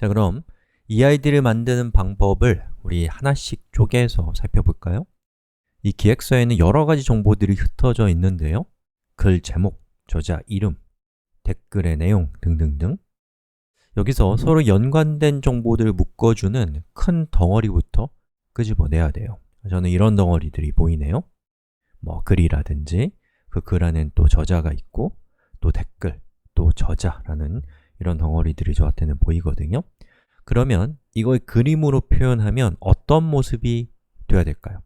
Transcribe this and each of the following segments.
자, 그럼 이 아이디를 만드는 방법을 우리 하나씩 쪼개서 살펴볼까요? 이 기획서에는 여러 가지 정보들이 흩어져 있는데요. 글 제목, 저자 이름, 댓글의 내용 등등등. 여기서 서로 연관된 정보들을 묶어주는 큰 덩어리부터 끄집어내야 돼요. 저는 이런 덩어리들이 보이네요. 글이라든지 그 글 안엔 또 저자가 있고 또 댓글, 또 저자라는 이런 덩어리들이 저한테는 보이거든요. 그러면 이걸 그림으로 표현하면 어떤 모습이 되어야 될까요?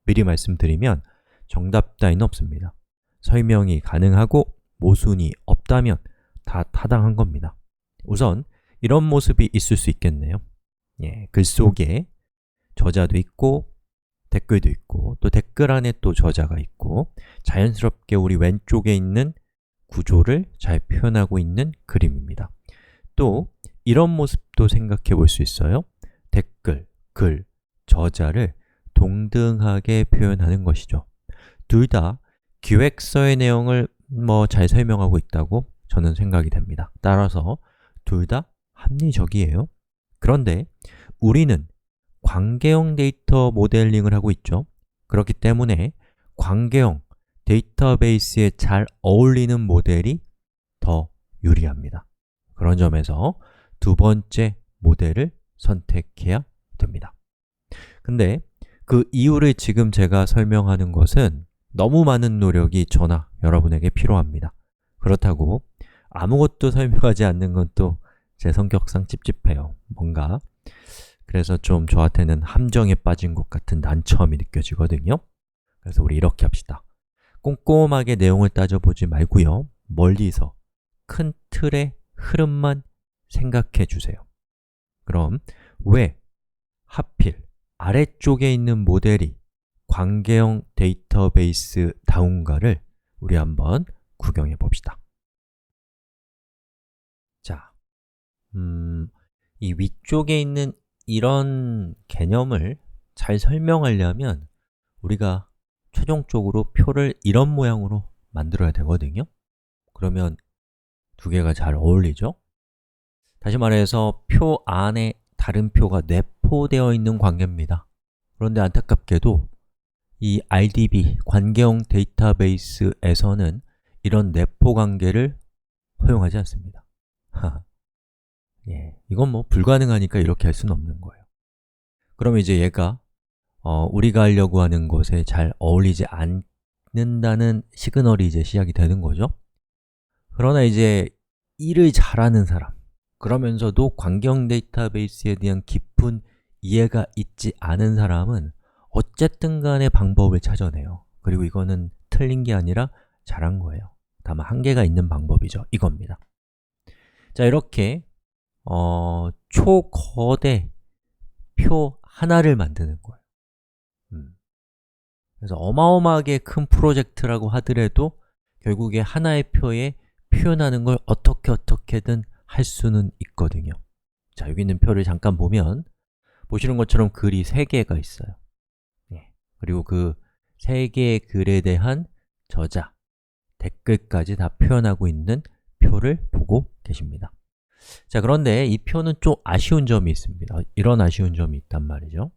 미리 말씀드리면 정답 따위는 없습니다. 설명이 가능하고 모순이 없다면 다 타당한 겁니다. 우선 이런 모습이 있을 수 있겠네요. 글 속에 저자도 있고 댓글도 있고 또 댓글 안에 또 저자가 있고 자연스럽게 우리 왼쪽에 있는 구조를 잘 표현하고 있는 그림입니다. 또 이런 모습도 생각해 볼 수 있어요. 댓글, 글, 저자를 동등하게 표현하는 것이죠. 둘 다 기획서의 내용을 잘 설명하고 있다고 저는 생각이 됩니다. 따라서 둘 다 합리적이에요. 그런데 우리는 관계형 데이터 모델링을 하고 있죠. 그렇기 때문에 관계형 데이터베이스에 잘 어울리는 모델이 더 유리합니다. 그런 점에서 두 번째 모델을 선택해야 됩니다. 근데 그 이유를 지금 제가 설명하는 것은 너무 많은 노력이 저나 여러분에게 필요합니다. 그렇다고 아무것도 설명하지 않는 건 또 제 성격상 찝찝해요. 뭔가 그래서 좀 저한테는 함정에 빠진 것 같은 난처함이 느껴지거든요. 그래서 우리 이렇게 합시다. 꼼꼼하게 내용을 따져보지 말고요. 멀리서 큰 틀의 흐름만 생각해 주세요. 그럼 왜 하필 아래쪽에 있는 모델이 관계형 데이터베이스 다운가를 우리 한번 구경해 봅시다. 자, 이 위쪽에 있는 이런 개념을 잘 설명하려면 우리가 최종적으로 표를 이런 모양으로 만들어야 되거든요. 그러면 두 개가 잘 어울리죠? 다시 말해서 표 안에 다른 표가 내포되어 있는 관계입니다. 그런데 안타깝게도 이 RDB, 관계형 데이터베이스에서는 이런 내포 관계를 허용하지 않습니다. 이건 불가능하니까 이렇게 할 수는 없는 거예요. 그럼 이제 얘가 우리가 하려고 하는 것에 잘 어울리지 않는다는 시그널이 이제 시작이 되는 거죠. 그러나 이제 일을 잘하는 사람, 그러면서도 관계형 데이터베이스에 대한 깊은 이해가 있지 않은 사람은 어쨌든 간에 방법을 찾아내요. 그리고 이거는 틀린 게 아니라 잘한 거예요. 다만 한계가 있는 방법이죠. 이겁니다. 자, 이렇게 초거대 표 하나를 만드는 거예요. 그래서 어마어마하게 큰 프로젝트라고 하더라도 결국에 하나의 표에 표현하는 걸 어떻게든 할 수는 있거든요. 자, 여기 있는 표를 잠깐 보면 보시는 것처럼 글이 3개가 있어요. 그리고 그 3개의 글에 대한 저자, 댓글까지 다 표현하고 있는 표를 보고 계십니다. 자, 그런데 이 표는 좀 아쉬운 점이 있습니다. 이런 아쉬운 점이 있단 말이죠.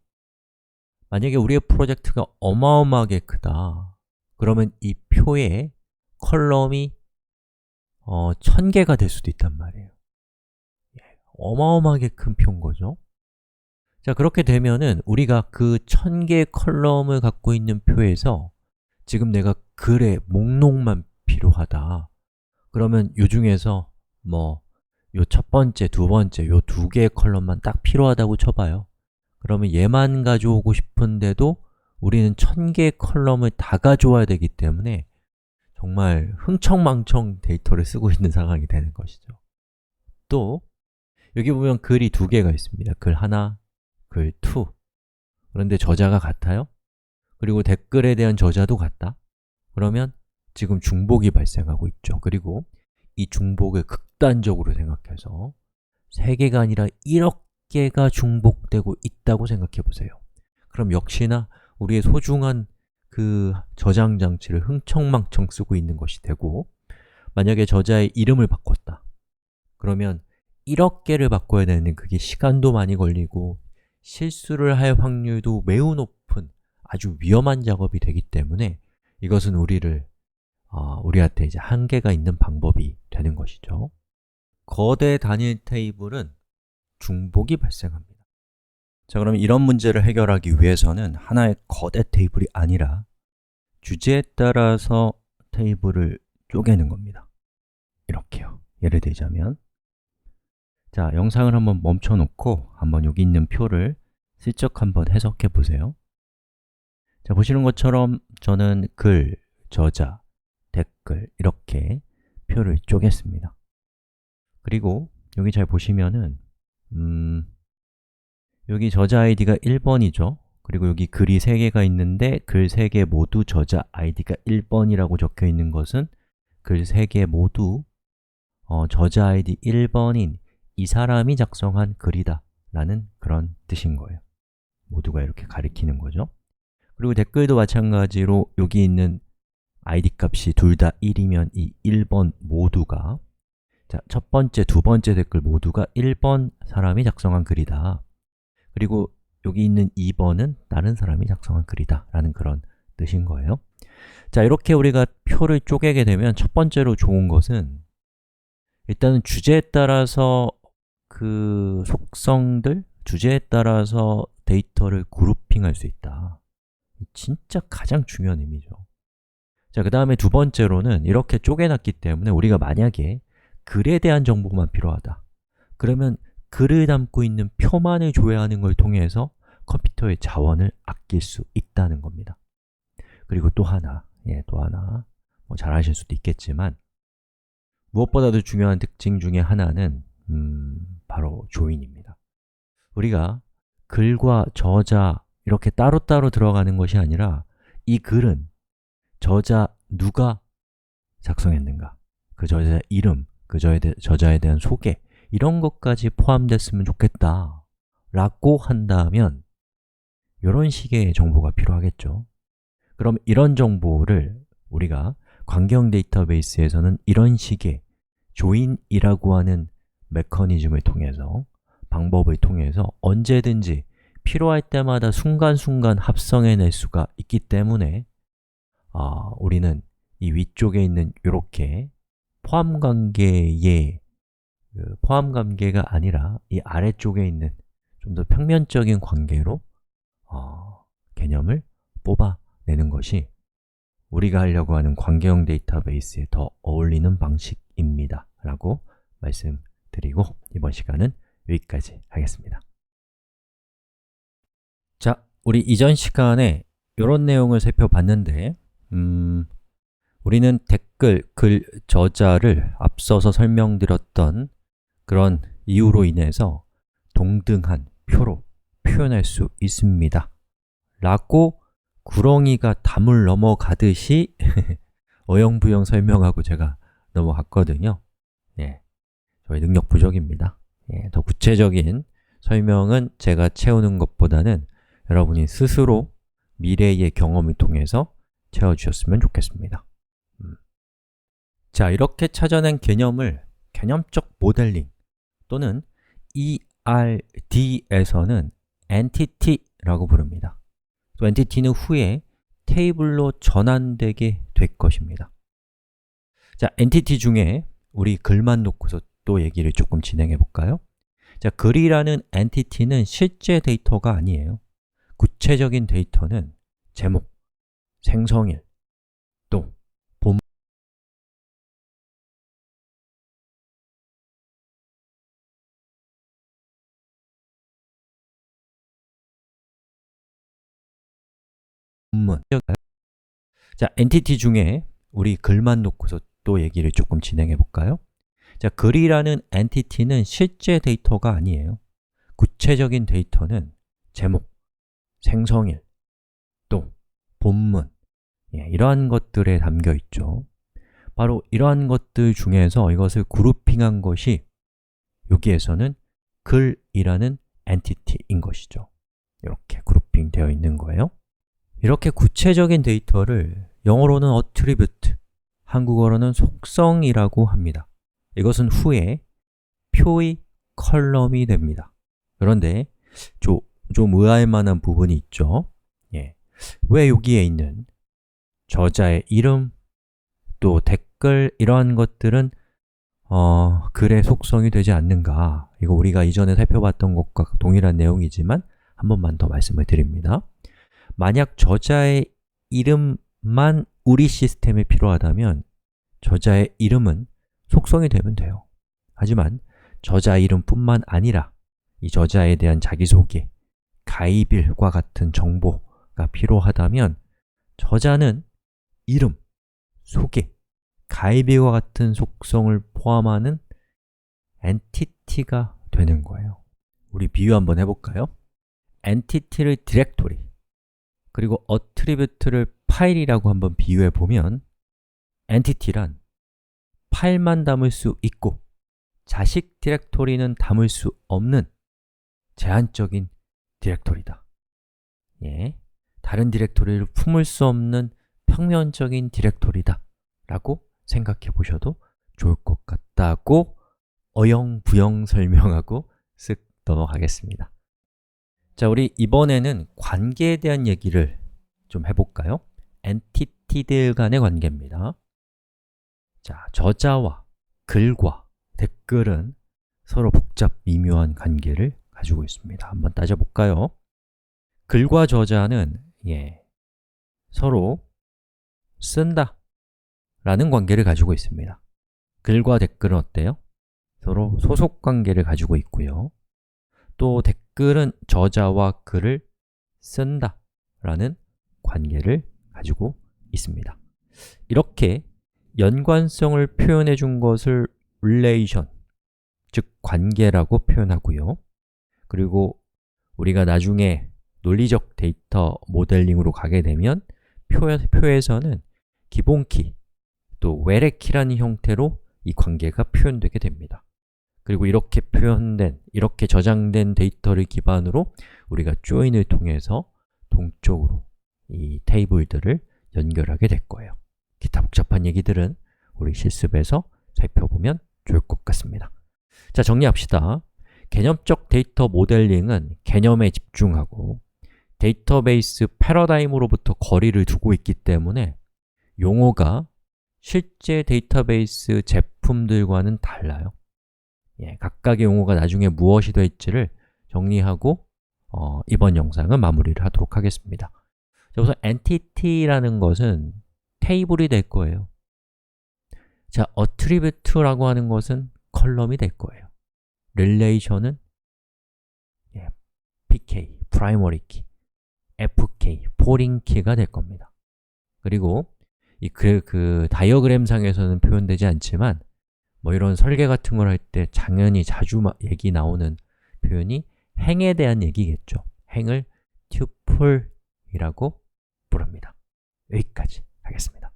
만약에 우리의 프로젝트가 어마어마하게 크다. 그러면 이 표에 컬럼이 1000개가 될 수도 있단 말이에요. 어마어마하게 큰 표인 거죠. 자, 그렇게 되면은 우리가 그 1000개의 컬럼을 갖고 있는 표에서 지금 내가 글의 목록만 필요하다. 그러면 이 중에서 요 첫 번째, 두 번째, 요 2개의 컬럼만 딱 필요하다고 쳐봐요. 그러면 얘만 가져오고 싶은데도 우리는 1000개의 컬럼을 다 가져와야 되기 때문에 정말 흥청망청 데이터를 쓰고 있는 상황이 되는 것이죠. 또 여기 보면 글이 2개가 있습니다. 글 하나, 글 2. 그런데 저자가 같아요? 그리고 댓글에 대한 저자도 같다? 그러면 지금 중복이 발생하고 있죠. 그리고 이 중복을 극단적으로 생각해서 3개가 아니라 1억 개가 중복되고 있다고 생각해 보세요. 그럼 역시나 우리의 소중한 그 저장 장치를 흥청망청 쓰고 있는 것이 되고 만약에 저자의 이름을 바꿨다. 그러면 1억 개를 바꿔야 되는데 그게 시간도 많이 걸리고 실수를 할 확률도 매우 높은 아주 위험한 작업이 되기 때문에 이것은 우리한테 이제 한계가 있는 방법이 되는 것이죠. 거대 단일 테이블은 중복이 발생합니다. 자, 그럼 이런 문제를 해결하기 위해서는 하나의 거대 테이블이 아니라 주제에 따라서 테이블을 쪼개는 겁니다. 이렇게요. 예를 들자면 자, 영상을 한번 멈춰 놓고 한번 여기 있는 표를 슬쩍 한번 해석해 보세요. 자, 보시는 것처럼 저는 글, 저자, 댓글 이렇게 표를 쪼갰습니다. 그리고 여기 잘 보시면은 여기 저자 아이디가 1번이죠. 그리고 여기 글이 3개가 있는데 글 3개 모두 저자 아이디가 1번이라고 적혀 있는 것은 글 3개 모두 저자 아이디 1번인 이 사람이 작성한 글이다 라는 그런 뜻인 거예요. 모두가 이렇게 가리키는 거죠. 그리고 댓글도 마찬가지로 여기 있는 아이디 값이 둘 다 1이면 이 1번 모두가 자, 첫 번째, 두 번째 댓글 모두가 1번 사람이 작성한 글이다. 그리고 여기 있는 2번은 다른 사람이 작성한 글이다 라는 그런 뜻인 거예요. 자, 이렇게 우리가 표를 쪼개게 되면 첫 번째로 좋은 것은 일단은 주제에 따라서 그 속성들, 주제에 따라서 데이터를 그룹핑할 수 있다. 진짜 가장 중요한 의미죠. 자, 그 다음에 두 번째로는 이렇게 쪼개놨기 때문에 우리가 만약에 글에 대한 정보만 필요하다. 그러면 글을 담고 있는 표만을 조회하는 걸 통해서 컴퓨터의 자원을 아낄 수 있다는 겁니다. 그리고 또 하나, 뭐 잘 아실 수도 있겠지만 무엇보다도 중요한 특징 중에 하나는 바로 조인입니다. 우리가 글과 저자 이렇게 따로따로 들어가는 것이 아니라 이 글은 저자 누가 작성했는가, 그 저자의 이름, 그 저자에 대한 소개 이런 것까지 포함됐으면 좋겠다 라고 한다면 이런 식의 정보가 필요하겠죠. 그럼 이런 정보를 우리가 관계형 데이터베이스에서는 이런 식의 조인이라고 하는 메커니즘을 통해서, 방법을 통해서 언제든지 필요할 때마다 순간순간 합성해낼 수가 있기 때문에 우리는 이 위쪽에 있는 이렇게 포함관계의 포함관계가 아니라 이 아래쪽에 있는 좀 더 평면적인 관계로 개념을 뽑아내는 것이 우리가 하려고 하는 관계형 데이터베이스에 더 어울리는 방식입니다 라고 말씀드리고 이번 시간은 여기까지 하겠습니다. 자, 우리 이전 시간에 이런 내용을 살펴봤는데 우리는 댓글, 글, 저자를 앞서서 설명드렸던 그런 이유로 인해서 동등한 표로 표현할 수 있습니다 라고 구렁이가 담을 넘어가듯이 어영부영 설명하고 제가 넘어갔거든요. 저희 능력 부족입니다. 더 구체적인 설명은 제가 채우는 것보다는 여러분이 스스로 미래의 경험을 통해서 채워주셨으면 좋겠습니다. 자, 이렇게 찾아낸 개념을 개념적 모델링 또는 ERD에서는 entity라고 부릅니다. 또 entity는 후에 테이블로 전환되게 될 것입니다. 자, entity 중에 우리 글만 놓고서 또 얘기를 조금 진행해 볼까요? 자, 글이라는 entity는 실제 데이터가 아니에요. 구체적인 데이터는 제목, 생성일, 또 본문. 자, 엔티티 중에 우리 글만 놓고서 또 얘기를 조금 진행해 볼까요? 자, 글이라는 엔티티는 실제 데이터가 아니에요. 구체적인 데이터는 제목, 생성일, 또 본문 이러한 것들에 담겨 있죠. 바로 이러한 것들 중에서 이것을 그룹핑한 것이 여기에서는 글이라는 엔티티인 것이죠. 이렇게 그룹핑 되어 있는 거예요. 이렇게 구체적인 데이터를 영어로는 attribute, 한국어로는 속성이라고 합니다. 이것은 후에 표의 컬럼이 됩니다. 그런데 좀 의아할 만한 부분이 있죠. 왜 여기에 있는 저자의 이름, 또 댓글 이러한 것들은 글의 속성이 되지 않는가? 이거 우리가 이전에 살펴봤던 것과 동일한 내용이지만 한 번만 더 말씀을 드립니다. 만약 저자의 이름만 우리 시스템에 필요하다면 저자의 이름은 속성이 되면 돼요. 하지만 저자 이름뿐만 아니라 이 저자에 대한 자기소개, 가입일과 같은 정보가 필요하다면 저자는 이름, 소개, 가입일과 같은 속성을 포함하는 엔티티가 되는 거예요. 우리 비유 한번 해볼까요? 엔티티를 디렉토리, 그리고 어트리뷰트를 파일이라고 한번 비유해 보면 엔티티란 파일만 담을 수 있고 자식 디렉토리는 담을 수 없는 제한적인 디렉토리다. 다른 디렉토리를 품을 수 없는 평면적인 디렉토리다 라고 생각해 보셔도 좋을 것 같다고 어영부영 설명하고 쓱 넘어가겠습니다. 자, 우리 이번에는 관계에 대한 얘기를 좀 해볼까요? 엔티티들 간의 관계입니다. 자, 저자와 글과 댓글은 서로 복잡 미묘한 관계를 가지고 있습니다. 한번 따져볼까요? 글과 저자는 서로 쓴다 라는 관계를 가지고 있습니다. 글과 댓글은 어때요? 서로 소속 관계를 가지고 있고요. 또 댓글은 저자와 글을 쓴다 라는 관계를 가지고 있습니다. 이렇게 연관성을 표현해 준 것을 relation, 즉 관계라고 표현하고요. 그리고 우리가 나중에 논리적 데이터 모델링으로 가게 되면 표에서는 기본키, 또 외래키라는 형태로 이 관계가 표현되게 됩니다. 그리고 이렇게 표현된, 이렇게 저장된 데이터를 기반으로 우리가 join을 통해서 동적으로 이 테이블들을 연결하게 될 거예요. 기타 복잡한 얘기들은 우리 실습에서 살펴보면 좋을 것 같습니다. 자, 정리합시다. 개념적 데이터 모델링은 개념에 집중하고 데이터베이스 패러다임으로부터 거리를 두고 있기 때문에 용어가 실제 데이터베이스 제품들과는 달라요. 각각의 용어가 나중에 무엇이 될지를 정리하고 이번 영상은 마무리를 하도록 하겠습니다. 자, 우선 entity라는 것은 테이블이 될 거예요. 자, attribute라고 하는 것은 컬럼이 될 거예요. relation은 pk, primary key, fk, foreign key가 될 겁니다. 그리고 그 다이어그램상에서는 표현되지 않지만 뭐 이런 설계 같은 걸 할 때 당연히 자주 얘기 나오는 표현이 행에 대한 얘기겠죠. 행을 tuple이라고 부릅니다. 여기까지 하겠습니다.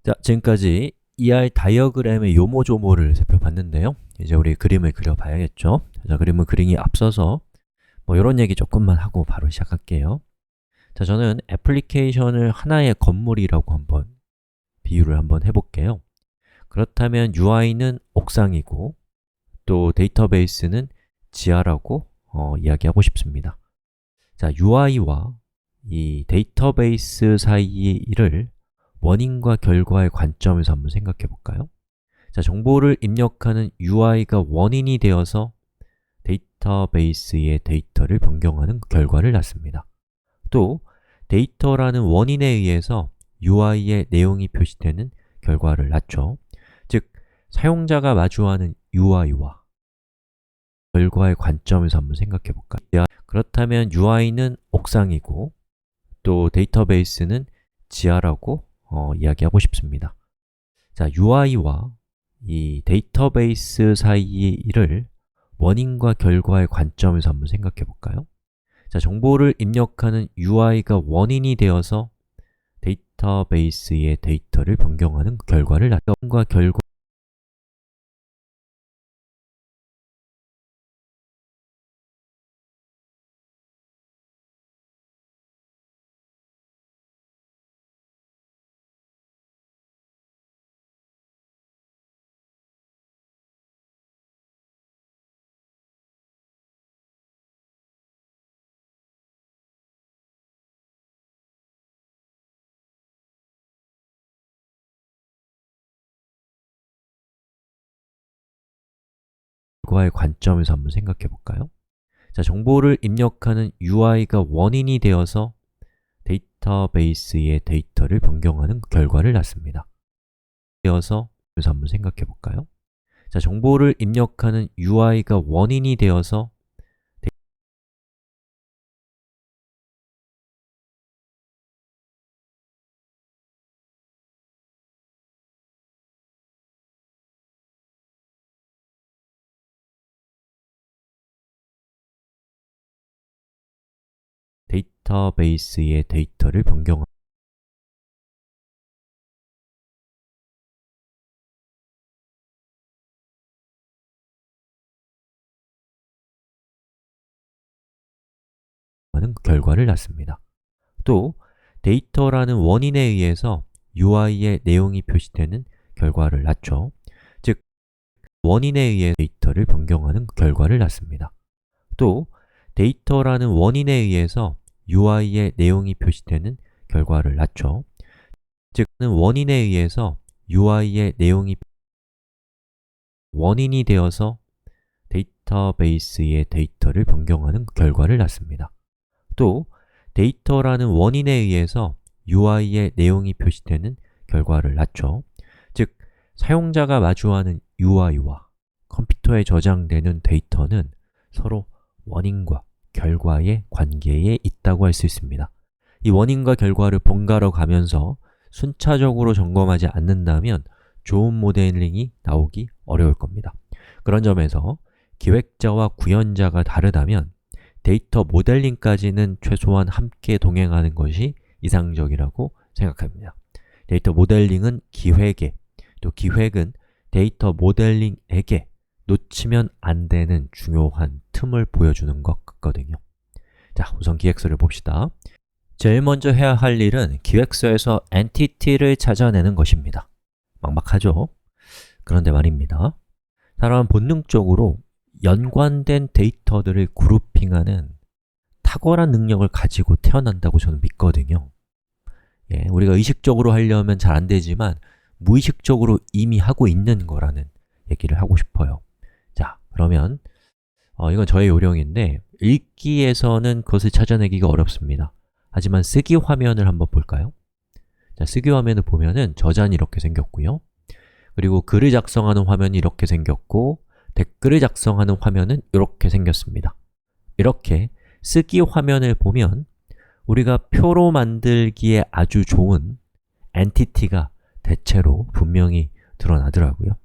자, 지금까지 ER 다이어그램의 요모조모를 살펴봤는데요. 이제 우리 그림을 그려봐야겠죠. 자, 그림을 그리기 앞서서 뭐 이런 얘기 조금만 하고 바로 시작할게요. 자, 저는 애플리케이션을 하나의 건물이라고 한번 비유를 한번 해볼게요. 그렇다면 UI는 옥상이고 또 데이터베이스는 지하라고 이야기하고 싶습니다. 자, UI와 이 데이터베이스 사이의 일을 원인과 결과의 관점에서 한번 생각해 볼까요? 자, 정보를 입력하는 UI가 원인이 되어서 데이터베이스의 데이터를 변경하는 결과를 낳습니다. 또 데이터라는 원인에 의해서 UI의 내용이 표시되는 결과를 낳죠. 즉, 사용자가 마주하는 UI와 결과의 관점에서 한번 생각해 볼까요? 그렇다면 UI는 옥상이고 또 데이터베이스는 지하라고 이야기하고 싶습니다. 자, UI와 이 데이터베이스 사이의 일을 원인과 결과의 관점에서 한번 생각해 볼까요? 자, 정보를 입력하는 UI가 원인이 되어서 데이터베이스의 데이터를 변경하는 결과를 낳습니다. 결과의 관점에서 한번 생각해 볼까요? 자, 정보를 입력하는 UI가 원인이 되어서 데이터베이스의 데이터를 변경하는 결과를 낳습니다. 되어서 그래서 한번 생각해 볼까요? 자, 정보를 입력하는 UI가 원인이 되어서 데이터베이스의 데이터를 변경하는 결과를 낳습니다. 또 데이터라는 원인에 의해서 UI의 내용이 표시되는 결과를 낳죠. 즉, 원인에 의해 데이터를 변경하는 결과를 낳습니다. 또 데이터라는 원인에 의해서 UI의 내용이 표시되는 결과를 낳죠. 즉, 원인에 의해서 UI의 내용이 원인이 되어서 데이터베이스의 데이터를 변경하는 결과를 낳습니다. 또 데이터라는 원인에 의해서 UI의 내용이 표시되는 결과를 낳죠. 즉, 사용자가 마주하는 UI와 컴퓨터에 저장되는 데이터는 서로 원인과 결과의 관계에 있다고 할 수 있습니다. 이 원인과 결과를 번갈아 가면서 순차적으로 점검하지 않는다면 좋은 모델링이 나오기 어려울 겁니다. 그런 점에서 기획자와 구현자가 다르다면 데이터 모델링까지는 최소한 함께 동행하는 것이 이상적이라고 생각합니다. 데이터 모델링은 기획에, 또 기획은 데이터 모델링에게 놓치면 안 되는 중요한 틈을 보여주는 것 같거든요. 자, 우선 기획서를 봅시다. 제일 먼저 해야 할 일은 기획서에서 엔티티를 찾아내는 것입니다. 막막하죠? 그런데 말입니다. 사람은 본능적으로 연관된 데이터들을 그룹핑하는 탁월한 능력을 가지고 태어난다고 저는 믿거든요. 우리가 의식적으로 하려면 잘 안 되지만 무의식적으로 이미 하고 있는 거라는 얘기를 하고 싶어요. 자, 그러면 이건 저의 요령인데 읽기에서는 그것을 찾아내기가 어렵습니다. 하지만 쓰기 화면을 한번 볼까요? 자, 쓰기 화면을 보면은 저장이 이렇게 생겼고요. 그리고 글을 작성하는 화면이 이렇게 생겼고 댓글을 작성하는 화면은 이렇게 생겼습니다. 이렇게 쓰기 화면을 보면 우리가 표로 만들기에 아주 좋은 엔티티가 대체로 분명히 드러나더라고요.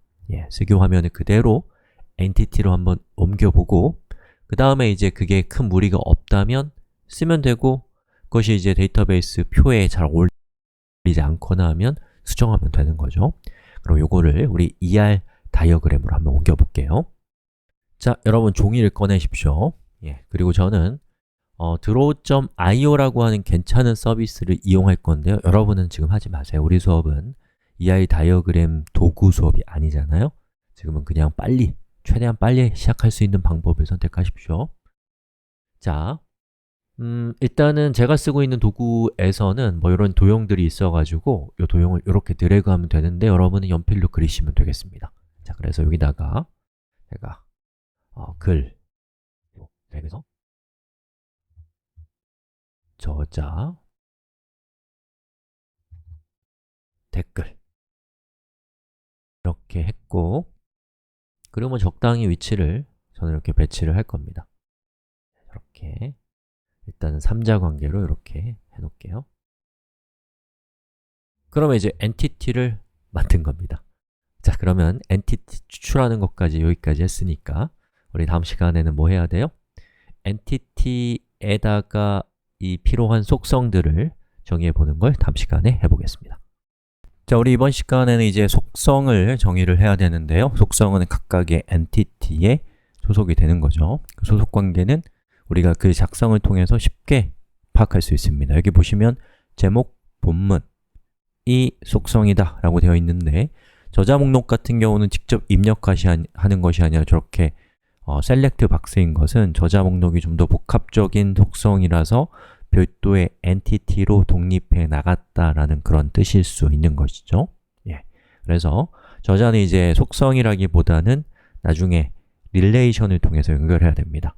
쓰기 화면을 그대로 엔티티로 한번 옮겨보고 그 다음에 이제 그게 큰 무리가 없다면 쓰면 되고 그것이 이제 데이터베이스 표에 잘 어울리지 않거나 하면 수정하면 되는 거죠. 그럼 요거를 우리 ER 다이어그램으로 한번 옮겨볼게요. 자, 여러분 종이를 꺼내십시오. 그리고 저는 draw.io라고 하는 괜찮은 서비스를 이용할 건데요. 여러분은 지금 하지 마세요. 우리 수업은 ER 다이어그램 도구 수업이 아니잖아요. 지금은 그냥 최대한 빨리 시작할 수 있는 방법을 선택하십시오. 자, 일단은 제가 쓰고 있는 도구에서는 뭐 이런 도형들이 있어가지고 이 도형을 이렇게 드래그하면 되는데 여러분은 연필로 그리시면 되겠습니다. 자, 그래서 여기다가 제가 글 드래그해서 저자 댓글 이렇게 했고 그러면 적당히 위치를 저는 이렇게 배치를 할 겁니다. 이렇게 일단은 삼자관계로 이렇게 해놓을게요. 그러면 이제 엔티티를 만든 겁니다. 자, 그러면 엔티티 추출하는 것까지 여기까지 했으니까 우리 다음 시간에는 뭐 해야 돼요? 엔티티에다가 이 필요한 속성들을 정의해 보는 걸 다음 시간에 해보겠습니다. 자, 우리 이번 시간에는 이제 속성을 정의를 해야 되는데요. 속성은 각각의 엔티티에 소속이 되는 거죠. 그 소속 관계는 우리가 그 작성을 통해서 쉽게 파악할 수 있습니다. 여기 보시면 제목, 본문, 이 속성이다 라고 되어 있는데 저자 목록 같은 경우는 직접 입력하는 것이 아니라 저렇게 셀렉트 박스인 것은 저자 목록이 좀 더 복합적인 속성이라서 별도의 엔티티로 독립해 나갔다라는 그런 뜻일 수 있는 것이죠. 그래서 저자는 이제 속성이라기보다는 나중에 릴레이션을 통해서 연결해야 됩니다.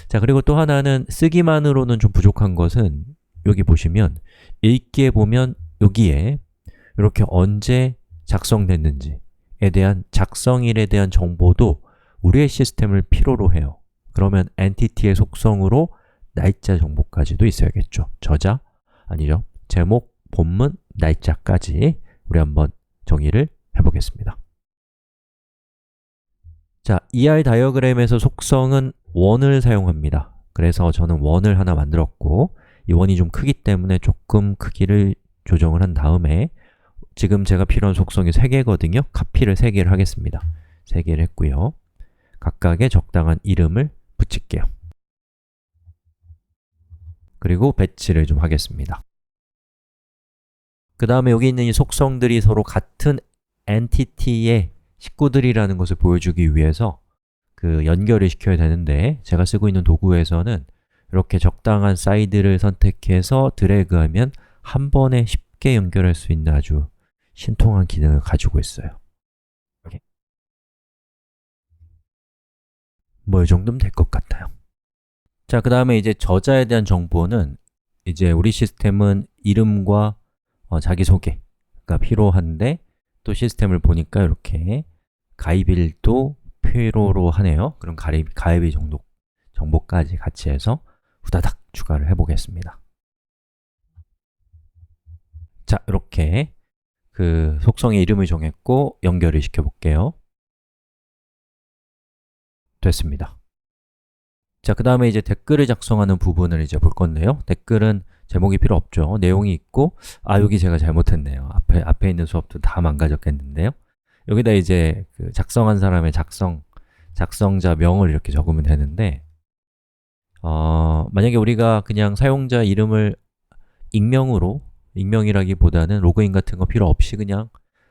자, 그리고 또 하나는 쓰기만으로는 좀 부족한 것은 여기 보시면 읽기에 보면 여기에 이렇게 언제 작성됐는지에 대한 작성일에 대한 정보도 우리의 시스템을 필요로 해요. 그러면 엔티티의 속성으로 날짜 정보까지도 있어야겠죠. 저자, 아니죠. 제목, 본문, 날짜까지 우리 한번 정의를 해보겠습니다. 자, ER 다이어그램에서 속성은 원을 사용합니다. 그래서 저는 원을 하나 만들었고 이 원이 좀 크기 때문에 조금 크기를 조정을 한 다음에 지금 제가 필요한 속성이 3개거든요. 카피를 3개를 하겠습니다. 3개를 했고요. 각각의 적당한 이름을 붙일게요. 그리고 배치를 좀 하겠습니다. 그 다음에 여기 있는 이 속성들이 서로 같은 엔티티의 식구들이라는 것을 보여주기 위해서 그 연결을 시켜야 되는데 제가 쓰고 있는 도구에서는 이렇게 적당한 사이드를 선택해서 드래그하면 한 번에 쉽게 연결할 수 있는 아주 신통한 기능을 가지고 있어요. 이렇게. 뭐 이 정도면 될 것 같아요. 자, 그 다음에 이제 저자에 대한 정보는 이제 우리 시스템은 이름과 자기소개가 필요한데 또 시스템을 보니까 이렇게 가입일도 필요로 하네요. 그럼 가입일 정보까지 같이 해서 후다닥 추가를 해보겠습니다. 자, 이렇게 그 속성의 이름을 정했고 연결을 시켜볼게요. 됐습니다. 자, 그 다음에 이제 댓글을 작성하는 부분을 이제 볼 건데요. 댓글은 제목이 필요 없죠. 내용이 있고, 여기 제가 잘못했네요. 앞에 있는 수업도 다 망가졌겠는데요. 여기다 이제 그 작성한 사람의 작성자 명을 이렇게 적으면 되는데 만약에 우리가 그냥 사용자 이름을 익명이라기보다는 로그인 같은 거 필요 없이 그냥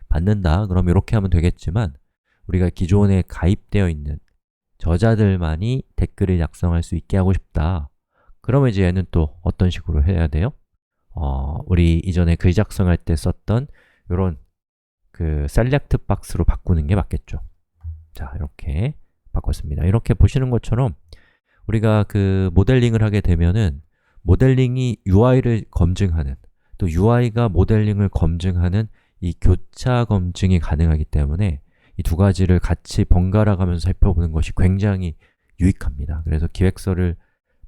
받는다, 그럼 이렇게 하면 되겠지만 우리가 기존에 가입되어 있는 저자들만이 댓글을 작성할 수 있게 하고 싶다. 그러면 이제 얘는 또 어떤 식으로 해야 돼요? 우리 이전에 글 작성할 때 썼던 이런 그 셀렉트 박스로 바꾸는 게 맞겠죠. 자, 이렇게 바꿨습니다. 이렇게 보시는 것처럼 우리가 그 모델링을 하게 되면은 모델링이 UI를 검증하는, 또 UI가 모델링을 검증하는 이 교차 검증이 가능하기 때문에 이 두 가지를 같이 번갈아 가면서 살펴보는 것이 굉장히 유익합니다. 그래서 기획서를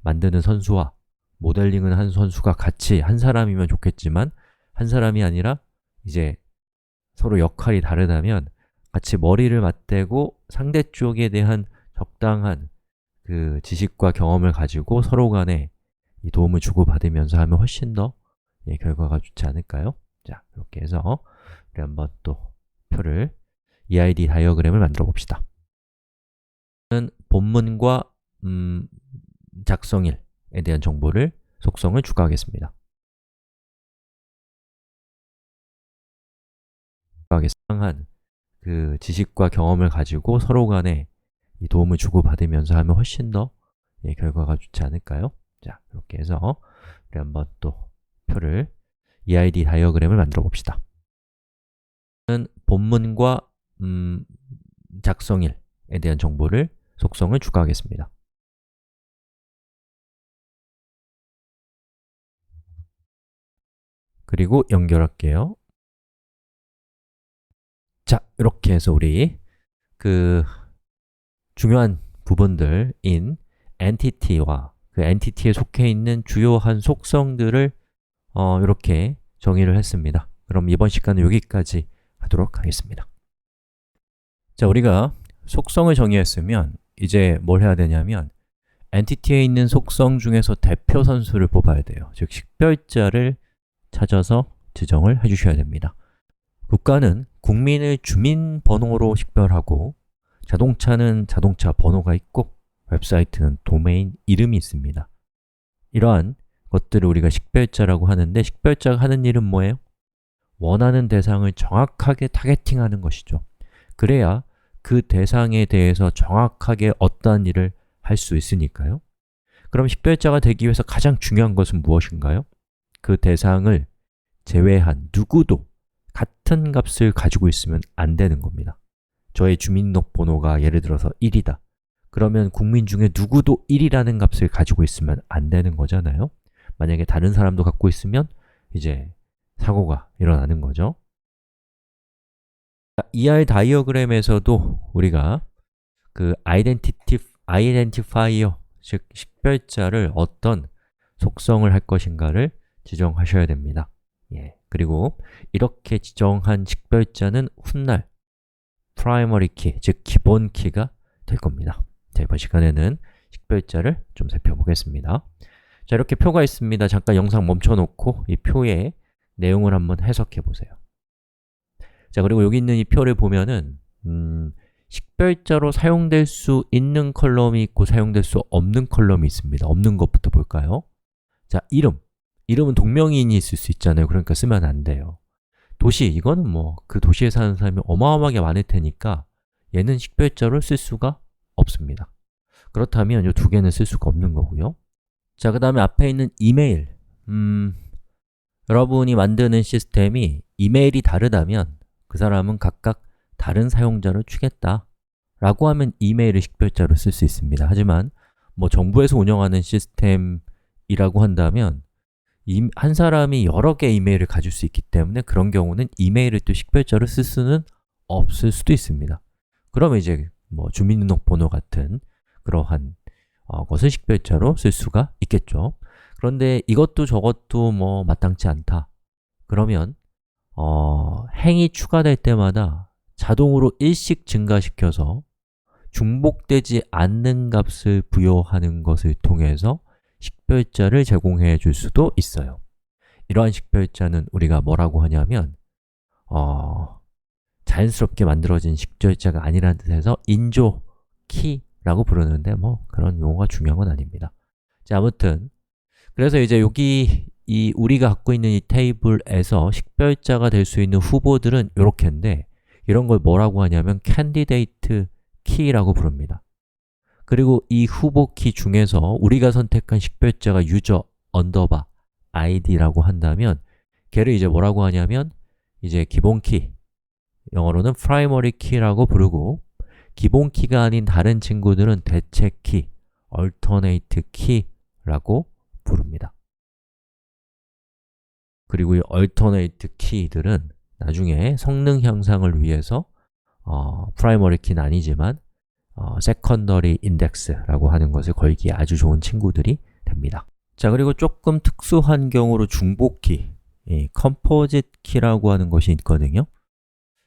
만드는 선수와 모델링을 한 선수가 같이 한 사람이면 좋겠지만 한 사람이 아니라 이제 서로 역할이 다르다면 같이 머리를 맞대고 상대 쪽에 대한 적당한 그 지식과 경험을 가지고 서로 간에 이 도움을 주고받으면서 하면 훨씬 더 결과가 좋지 않을까요? 자, 이렇게 해서 우리 한번 또 표를 EID 다이어그램을 만들어 봅시다. 본문과 작성일에 대한 정보를 속성을 추가하겠습니다. 상한 그 지식과 경험을 가지고 서로 간에 이 도움을 주고받으면서 하면 훨씬 더 결과가 좋지 않을까요? 자, 이렇게 해서 우리 한번 또 표를 EID 다이어그램을 만들어 봅시다. 본문과 작성일에 대한 정보를 속성을 추가하겠습니다. 그리고 연결할게요. 자, 이렇게 해서 우리 그 중요한 부분들인 엔티티와 그 엔티티에 속해 있는 주요한 속성들을 이렇게 정의를 했습니다. 그럼 이번 시간은 여기까지 하도록 하겠습니다. 자, 우리가 속성을 정의했으면 이제 뭘 해야 되냐면 엔티티에 있는 속성 중에서 대표 선수를 뽑아야 돼요. 즉, 식별자를 찾아서 지정을 해주셔야 됩니다. 국가는 국민을 주민번호로 식별하고 자동차는 자동차 번호가 있고 웹사이트는 도메인 이름이 있습니다. 이러한 것들을 우리가 식별자라고 하는데 식별자가 하는 일은 뭐예요? 원하는 대상을 정확하게 타겟팅하는 것이죠. 그래야 그 대상에 대해서 정확하게 어떠한 일을 할 수 있으니까요. 그럼 식별자가 되기 위해서 가장 중요한 것은 무엇인가요? 그 대상을 제외한 누구도 같은 값을 가지고 있으면 안 되는 겁니다. 저의 주민등록번호가 예를 들어서 1이다. 그러면 국민 중에 누구도 1이라는 값을 가지고 있으면 안 되는 거잖아요. 만약에 다른 사람도 갖고 있으면 이제 사고가 일어나는 거죠. ER 다이어그램에서도 우리가 그 아이덴티파이어, 즉 식별자를 어떤 속성을 할 것인가를 지정하셔야 됩니다. 그리고 이렇게 지정한 식별자는 훗날 primary key, 즉 기본 키가 될 겁니다. 자, 이번 시간에는 식별자를 좀 살펴보겠습니다. 자, 이렇게 표가 있습니다. 잠깐 영상 멈춰놓고 이 표의 내용을 한번 해석해 보세요. 자, 그리고 여기 있는 이 표를 보면은 식별자로 사용될 수 있는 컬럼이 있고 사용될 수 없는 컬럼이 있습니다. 없는 것부터 볼까요? 자, 이름은 동명이인이 있을 수 있잖아요. 그러니까 쓰면 안 돼요. 도시, 이거는 뭐 그 도시에 사는 사람이 어마어마하게 많을 테니까 얘는 식별자로 쓸 수가 없습니다. 그렇다면 이 두 개는 쓸 수가 없는 거고요. 자, 그 다음에 앞에 있는 이메일, 여러분이 만드는 시스템이 이메일이 다르다면 그 사람은 각각 다른 사용자를 주겠다 라고 하면 이메일을 식별자로 쓸 수 있습니다. 하지만 뭐 정부에서 운영하는 시스템이라고 한다면 한 사람이 여러 개의 이메일을 가질 수 있기 때문에 그런 경우는 이메일을 또 식별자로 쓸 수는 없을 수도 있습니다. 그러면 이제 뭐 주민등록번호 같은 그러한 것을 식별자로 쓸 수가 있겠죠. 그런데 이것도 저것도 뭐 마땅치 않다. 그러면 행이 추가될 때마다 자동으로 1씩 증가시켜서 중복되지 않는 값을 부여하는 것을 통해서 식별자를 제공해 줄 수도 있어요. 이러한 식별자는 우리가 뭐라고 하냐면 자연스럽게 만들어진 식별자가 아니라는 뜻에서 인조 키라고 부르는데 뭐 그런 용어가 중요한 건 아닙니다. 자, 아무튼 그래서 이제 여기 우리가 갖고 있는 이 테이블에서 식별자가 될 수 있는 후보들은 이렇게인데 이런 걸 뭐라고 하냐면 candidate key라고 부릅니다. 그리고 이 후보 키 중에서 우리가 선택한 식별자가 user underbar id라고 한다면 걔를 이제 뭐라고 하냐면 이제 기본 키, 영어로는 primary key라고 부르고 기본 키가 아닌 다른 친구들은 대체 키, alternate key라고 부릅니다. 그리고 이 alternate key들은 나중에 성능 향상을 위해서 primary key는 아니지만 secondary index라고 하는 것을 걸기에 아주 좋은 친구들이 됩니다. 자, 그리고 조금 특수한 경우로 중복키, composite key라고 하는 것이 있거든요.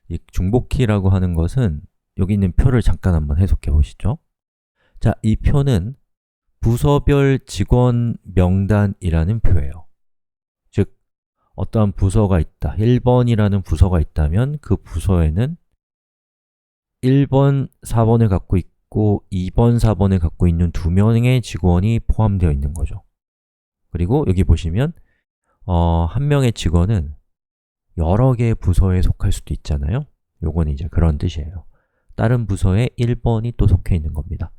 이 중복키라고 하는 것은 여기 있는 표를 잠깐 한번 해석해 보시죠. 자, 이 표는 부서별 직원 명단이라는 표예요. 즉, 어떠한 부서가 있다, 1번이라는 부서가 있다면 그 부서에는 1번, 4번을 갖고 있고 2번, 4번을 갖고 있는 2명의 직원이 포함되어 있는 거죠. 그리고 여기 보시면 한 명의 직원은 여러 개의 부서에 속할 수도 있잖아요. 요거는 이제 그런 뜻이에요. 다른 부서에 1번이 또 속해 있는 겁니다.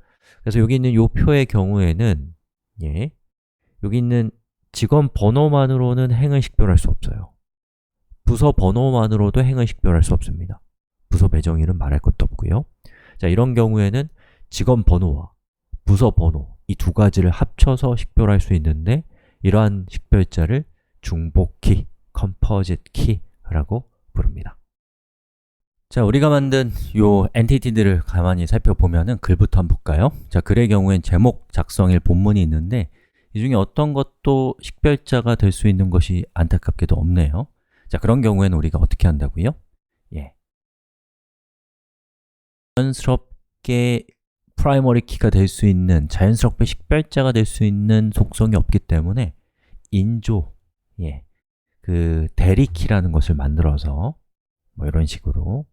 그래서 여기 있는 이 표의 경우에는 여기 있는 직원 번호만으로는 행을 식별할 수 없어요. 부서 번호만으로도 행을 식별할 수 없습니다. 부서 배정일은 말할 것도 없고요. 자, 이런 경우에는 직원 번호와 부서 번호, 이 두 가지를 합쳐서 식별할 수 있는데 이러한 식별자를 중복키, composite key라고 부릅니다. 자, 우리가 만든 요 엔티티들을 가만히 살펴보면은 글부터 한번 볼까요? 자, 글의 경우엔 제목, 작성일, 본문이 있는데 이 중에 어떤 것도 식별자가 될 수 있는 것이 안타깝게도 없네요. 자, 그런 경우에는 우리가 어떻게 한다고요? 자연스럽게 프라이머리 키가 될 수 있는, 자연스럽게 식별자가 될 수 있는 속성이 없기 때문에 인조, 그 대리키라는 것을 만들어서 뭐 이런 식으로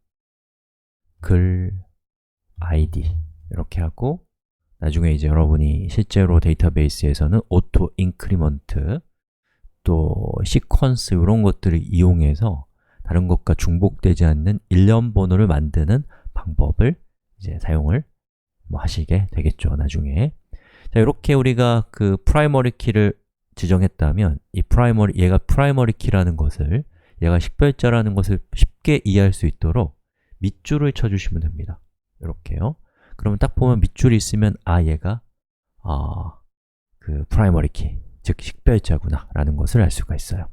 글, id 이렇게 하고 나중에 이제 여러분이 실제로 데이터베이스에서는 auto increment 또 시퀀스 이런 것들을 이용해서 다른 것과 중복되지 않는 일련 번호를 만드는 방법을 이제 사용을 하시게 되겠죠, 나중에. 자, 이렇게 우리가 그 프라이머리 키를 지정했다면 얘가 프라이머리 키라는 것을, 얘가 식별자라는 것을 쉽게 이해할 수 있도록 밑줄을 쳐주시면 됩니다. 이렇게요. 그러면 딱 보면 밑줄이 있으면 얘가 그 프라이머리 키, 즉 식별자구나 라는 것을 알 수가 있어요.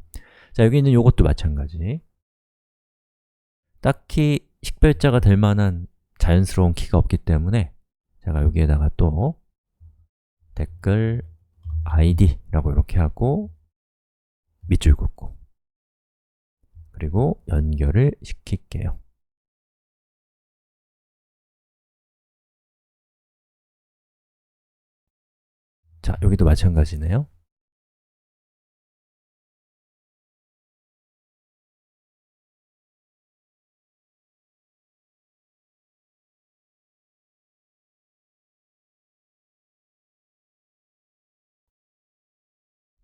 자, 여기 있는 이것도 마찬가지. 딱히 식별자가 될 만한 자연스러운 키가 없기 때문에 제가 여기에다가 또 댓글 id라고 이렇게 하고 밑줄 긋고 그리고 연결을 시킬게요. 자, 여기도 마찬가지네요.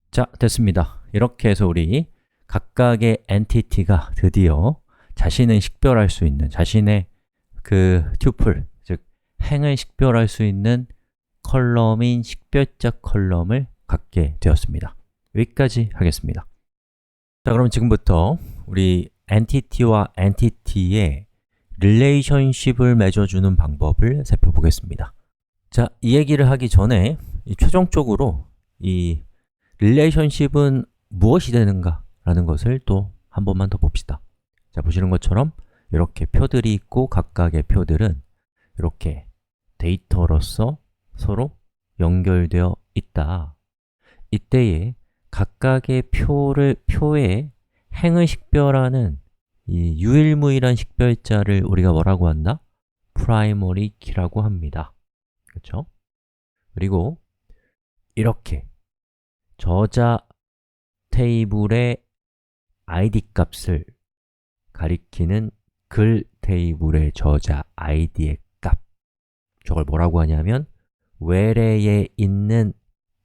자, 됐습니다. 이렇게 해서 우리 각각의 엔티티가 드디어 자신을 식별할 수 있는, 자신의 그 튜플, 즉 행을 식별할 수 있는 컬럼인 식별자 컬럼을 갖게 되었습니다. 여기까지 하겠습니다. 자, 그럼 지금부터 우리 엔티티와 엔티티의 릴레이션십을 맺어주는 방법을 살펴보겠습니다. 자, 이 얘기를 하기 전에 최종적으로 이 릴레이션십은 무엇이 되는가 라는 것을 또 한 번만 더 봅시다. 자, 보시는 것처럼 이렇게 표들이 있고 각각의 표들은 이렇게 데이터로서 서로 연결되어 있다. 이때에 각각의 표의 행을 식별하는 이 유일무이한 식별자를 우리가 뭐라고 한다? 프라이머리 키라고 합니다. 그렇죠? 그리고 이렇게 저자 테이블의 id 값을 가리키는 글 테이블의 저자 id의 값, 저걸 뭐라고 하냐면 외래에 있는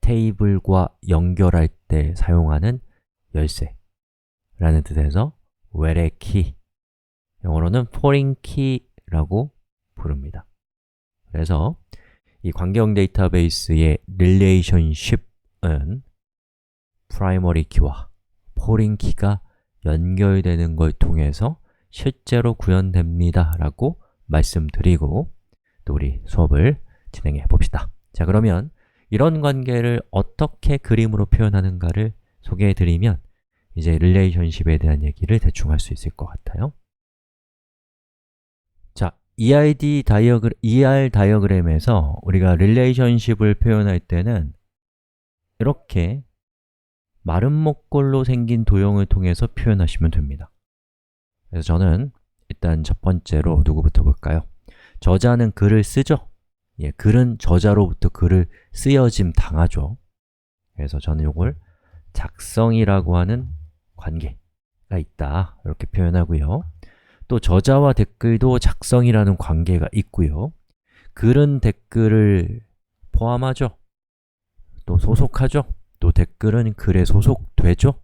테이블과 연결할 때 사용하는 열쇠라는 뜻에서 외래 키, 영어로는 foreign key라고 부릅니다. 그래서 이 관계형 데이터베이스의 relationship은 primary key와 foreign key가 연결되는 걸 통해서 실제로 구현됩니다 라고 말씀드리고 또 우리 수업을 진행해 봅시다. 자, 그러면 이런 관계를 어떻게 그림으로 표현하는가를 소개해 드리면 이제 릴레이션십에 대한 얘기를 대충 할 수 있을 것 같아요. 자, ER 다이어그램에서 우리가 릴레이션십을 표현할 때는 이렇게 마른 목골로 생긴 도형을 통해서 표현하시면 됩니다. 그래서 저는 일단 첫 번째로 누구부터 볼까요? 저자는 글을 쓰죠? 글은 저자로부터 글을 쓰여짐 당하죠. 그래서 저는 이걸 작성이라고 하는 관계가 있다 이렇게 표현하고요. 또 저자와 댓글도 작성이라는 관계가 있고요. 글은 댓글을 포함하죠. 또 소속하죠. 또 댓글은 글에 소속되죠.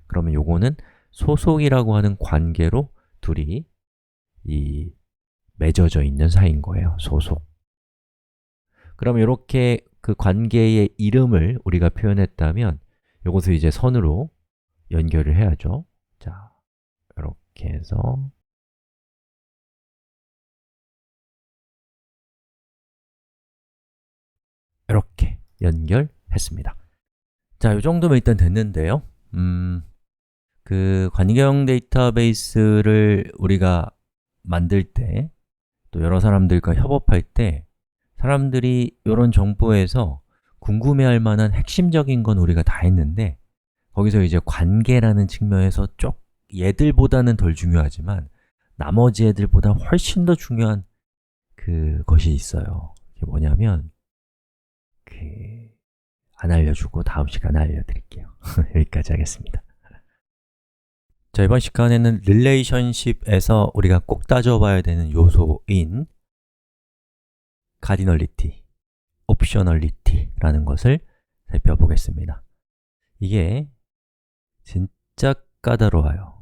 그러면 요거는 소속이라고 하는 관계로 둘이 맺어져 있는 사이인 거예요. 소속. 그럼 이렇게 그 관계의 이름을 우리가 표현했다면 이것을 이제 선으로 연결을 해야죠. 자, 이렇게 해서 이렇게 연결했습니다. 자, 이 정도면 일단 됐는데요. 그 관계형 데이터베이스를 우리가 만들 때 또 여러 사람들과 협업할 때 사람들이 이런 정보에서 궁금해할 만한 핵심적인 건 우리가 다 했는데 거기서 이제 관계라는 측면에서 얘들보다는 덜 중요하지만 나머지 애들보다 훨씬 더 중요한 그것이 있어요. 그게 뭐냐면 안 알려주고 다음 시간에 알려드릴게요. 여기까지 하겠습니다. 자, 이번 시간에는 릴레이션십에서 우리가 꼭 따져봐야 되는 요소인 카디널리티, 옵셔널리티라는 것을 살펴보겠습니다. 이게 진짜 까다로워요.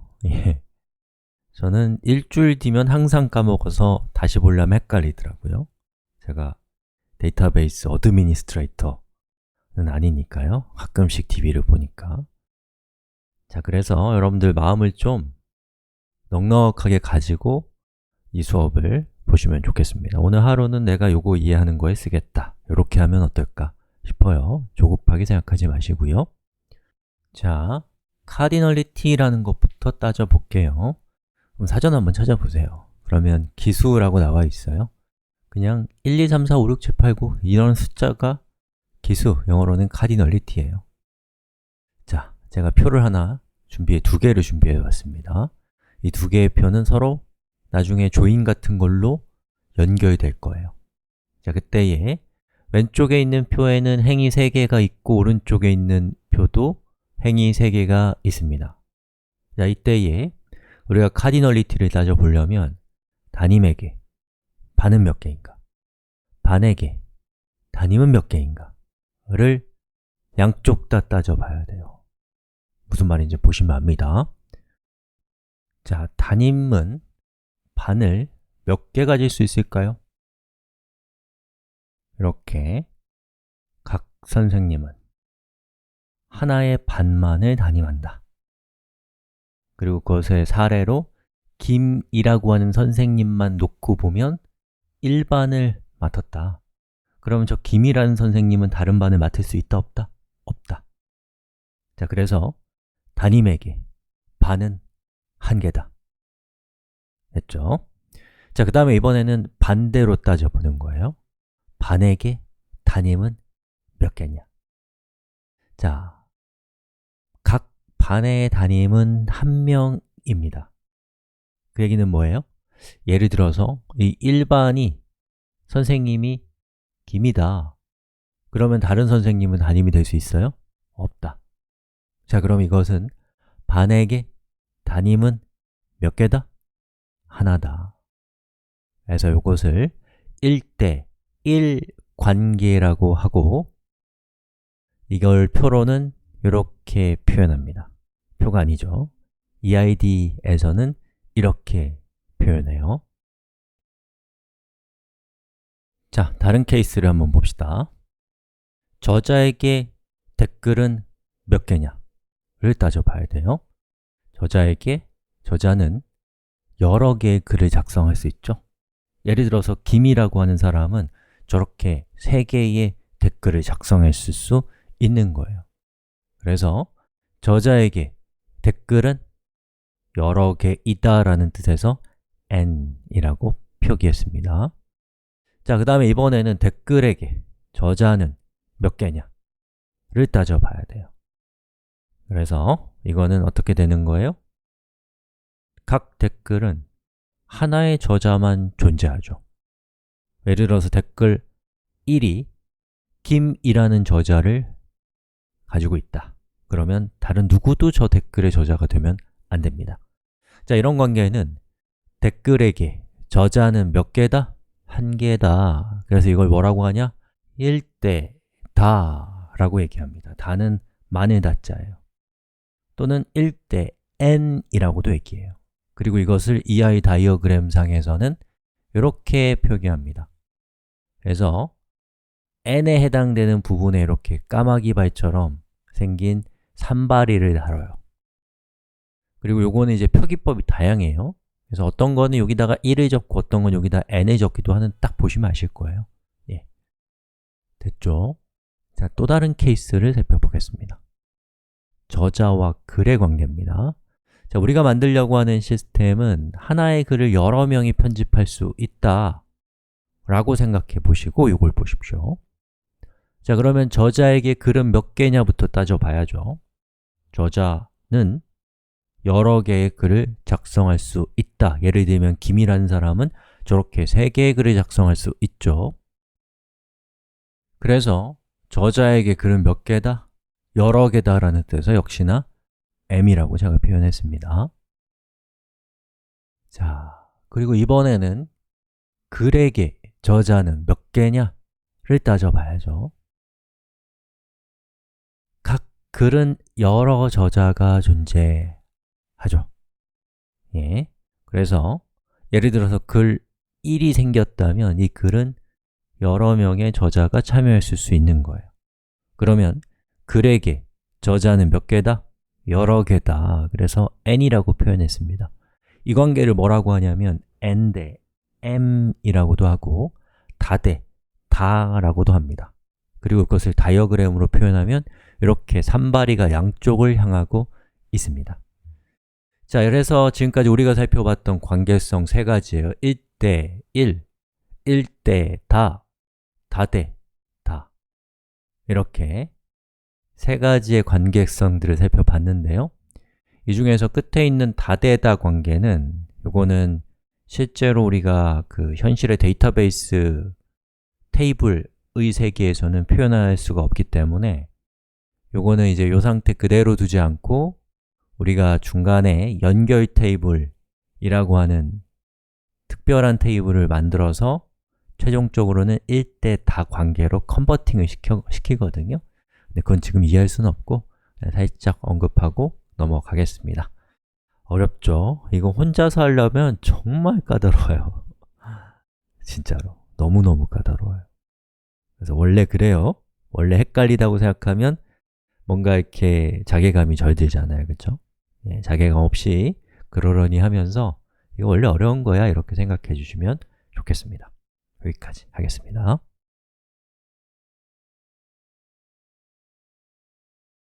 저는 일주일 뒤면 항상 까먹어서 다시 보려면 헷갈리더라고요. 제가 데이터베이스 어드미니스트레이터는 아니니까요. 가끔씩 DB를 보니까. 자, 그래서 여러분들 마음을 좀 넉넉하게 가지고 이 수업을 보시면 좋겠습니다. 오늘 하루는 내가 요거 이해하는 거에 쓰겠다. 이렇게 하면 어떨까 싶어요. 조급하게 생각하지 마시고요. 자, cardinality라는 것부터 따져볼게요. 그럼 사전 한번 찾아보세요. 그러면 기수라고 나와 있어요. 그냥 1, 2, 3, 4, 5, 6, 7, 8, 9 이런 숫자가 기수, 영어로는 cardinality예요. 자, 제가 표를 하나 두 개를 준비해 봤습니다. 이 두 개의 표는 서로 나중에 조인 같은 걸로 연결될 거예요. 자, 그때에 왼쪽에 있는 표에는 행이 3개가 있고 오른쪽에 있는 표도 행이 3개가 있습니다. 자, 이때에 우리가 cardinality를 따져보려면 단임에게 반은 몇 개인가? 반에게 단임은 몇 개인가? 를 양쪽 다 따져봐야 돼요. 무슨 말인지 보시면 압니다. 자, 단임은 반을 몇 개 가질 수 있을까요? 이렇게 각 선생님은 하나의 반만을 단임한다. 그리고 그것의 사례로 김이라고 하는 선생님만 놓고 보면 1반을 맡았다. 그러면 저 김이라는 선생님은 다른 반을 맡을 수 있다, 없다? 없다. 자, 그래서 단임에게 반은 1개다. 됐죠? 자, 그 다음에 이번에는 반대로 따져보는 거예요. 반에게 단임은 몇 개냐? 자, 각 반의 단임은 1명입니다. 그 얘기는 뭐예요? 예를 들어서 이 1반이 선생님이 김이다. 그러면 다른 선생님은 단임이 될 수 있어요? 없다. 자, 그럼 이것은 반에게 단임은 몇 개다? 하나다. 그래서 이것을 1대 1 관계라고 하고 이걸 표로는 이렇게 표현합니다. 표가 아니죠. EID에서는 이렇게 표현해요. 자, 다른 케이스를 한번 봅시다. 저자에게 댓글은 몇 개냐를 따져봐야 돼요. 저자는 여러 개의 글을 작성할 수 있죠. 예를 들어서 김이라고 하는 사람은 저렇게 3개의 댓글을 작성했을 수 있는 거예요. 그래서 저자에게 댓글은 여러 개이다 라는 뜻에서 n이라고 표기했습니다. 자, 그 다음에 이번에는 댓글에게 저자는 몇 개냐를 따져봐야 돼요. 그래서 이거는 어떻게 되는 거예요? 각 댓글은 하나의 저자만 존재하죠. 예를 들어서 댓글 1이 김이라는 저자를 가지고 있다. 그러면 다른 누구도 저 댓글의 저자가 되면 안 됩니다. 자, 이런 관계에는 댓글에게 저자는 몇 개다? 1개다. 그래서 이걸 뭐라고 하냐? 1대 다 라고 얘기합니다. 다는 만의 다자예요. 또는 1대 n이라고도 얘기해요. 그리고 이것을 EI 다이어그램 상에서는 이렇게 표기합니다. 그래서 n에 해당되는 부분에 이렇게 까마귀 발처럼 생긴 산발이를 다뤄요. 그리고 요거는 이제 표기법이 다양해요. 그래서 어떤 거는 여기다가 1을 적고 어떤 건 여기다 n을 적기도 하는 딱 보시면 아실 거예요. 예. 됐죠? 자, 또 다른 케이스를 살펴보겠습니다. 저자와 글의 관계입니다. 자, 우리가 만들려고 하는 시스템은 하나의 글을 여러 명이 편집할 수 있다 라고 생각해 보시고 이걸 보십시오. 자, 그러면 저자에게 글은 몇 개냐부터 따져봐야죠. 저자는 여러 개의 글을 작성할 수 있다. 예를 들면 김이라는 사람은 저렇게 3개의 글을 작성할 수 있죠. 그래서 저자에게 글은 몇 개다? 여러 개다 라는 뜻에서 역시나 m이라고 제가 표현했습니다. 자, 그리고 이번에는 글에게 저자는 몇 개냐를 따져봐야죠. 각 글은 여러 저자가 존재하죠. 예, 그래서 예를 들어서 글 1이 생겼다면 이 글은 여러 명의 저자가 참여했을 수 있는 거예요. 그러면 글에게 저자는 몇 개다? 여러 개다. 그래서 n이라고 표현했습니다. 이 관계를 뭐라고 하냐면 n 대 m이라고도 하고 다대, 다라고도 합니다. 그리고 그것을 다이어그램으로 표현하면 이렇게 산발이가 양쪽을 향하고 있습니다. 자, 그래서 지금까지 우리가 살펴봤던 관계성 세 가지예요. 1대 1, 1대 다, 다대 다 이렇게 세 가지의 관계성들을 살펴봤는데요. 이 중에서 끝에 있는 다대다 관계는 이거는 실제로 우리가 그 현실의 데이터베이스 테이블의 세계에서는 표현할 수가 없기 때문에 요거는 이제 이 상태 그대로 두지 않고 우리가 중간에 연결 테이블이라고 하는 특별한 테이블을 만들어서 최종적으로는 1대 다 관계로 컨버팅을 시키거든요. 근데 그건 지금 이해할 수는 없고 살짝 언급하고 넘어가겠습니다. 어렵죠? 이거 혼자서 하려면 정말 까다로워요. 진짜로 너무너무 까다로워요. 그래서 원래 그래요. 원래 헷갈리다고 생각하면 뭔가 이렇게 자괴감이 절 들잖아요, 그렇죠? 예, 자괴감 없이 그러려니 하면서 이거 원래 어려운 거야 이렇게 생각해 주시면 좋겠습니다. 여기까지 하겠습니다.